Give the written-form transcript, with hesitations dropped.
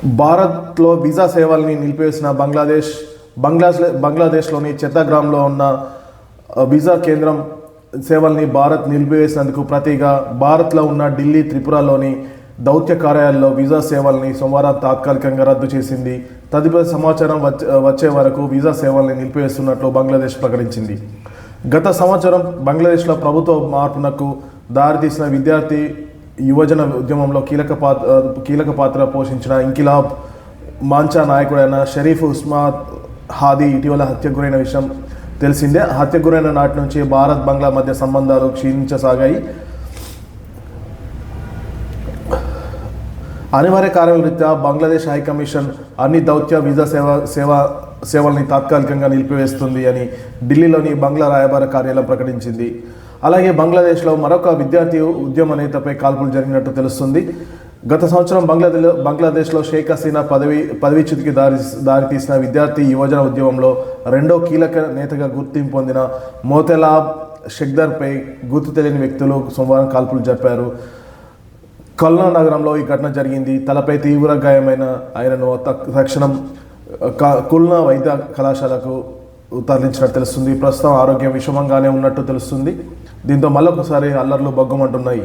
భారత్లో వీసా సేవల్ని నిలిపివేసిన బంగ్లాదేశ్లోని చెత్తగ్రామ్లో ఉన్న వీసా కేంద్రం సేవల్ని భారత్ నిలిపివేసినందుకు ప్రతిగా భారత్లో ఉన్న ఢిల్లీ, త్రిపురలోని దౌత్య కార్యాలయాల్లో వీసా సేవల్ని సోమవారం తాత్కాలికంగా రద్దు చేసింది. తదుపరి సమాచారం వచ్చే వరకు వీసా సేవల్ని నిలిపివేస్తున్నట్లు బంగ్లాదేశ్ ప్రకటించింది. గత సంవత్సరం బంగ్లాదేశ్లో ప్రభుత్వ మార్పునకు దారితీసిన విద్యార్థి యువజన ఉద్యమంలో కీలక పాత్ర పోషించిన ఇంకిలాబ్ మాంచా నాయకుడైన షరీఫ్ ఉస్మాన్ హాదీ ఇటీవల హత్యకు గురైన విషయం తెలిసిందే. హత్యకు గురైన నాటి నుంచి భారత్ బంగ్లా మధ్య సంబంధాలు క్షీణించసాగాయి. అనివార్య కారణాల రీత్యా బంగ్లాదేశ్ హైకమిషన్ అన్ని దౌత్య వీసా సేవల్ని తాత్కాలికంగా నిలిపివేస్తుంది అని ఢిల్లీలోని బంగ్లా రాయబార కార్యాలయం ప్రకటించింది. అలాగే బంగ్లాదేశ్లో మరొక విద్యార్థి ఉద్యమ నేతపై కాల్పులు జరిగినట్టు తెలుస్తుంది. గత సంవత్సరం బంగ్లాదేశ్లో షేక్ హసీనా పదవీచ్యుతికి దారితీసిన విద్యార్థి యువజన ఉద్యమంలో రెండో కీలక నేతగా గుర్తింపు పొందిన మోతెలాబ్ షెక్దర్పై గుర్తు తెలియని వ్యక్తులు సోమవారం కాల్పులు జరిపారు. కల్నా నగరంలో ఈ ఘటన జరిగింది. తలపై తీవ్ర గాయమైన ఆయనను తక్షణం కుల్నా వైద్య కళాశాలకు తరలించినట్టు తెలుస్తుంది. ప్రస్తుతం ఆరోగ్యం విషమంగానే ఉన్నట్టు తెలుస్తుంది. దీంతో మళ్ళొకసారి అల్లర్లు బగ్గుమంటున్నాయి.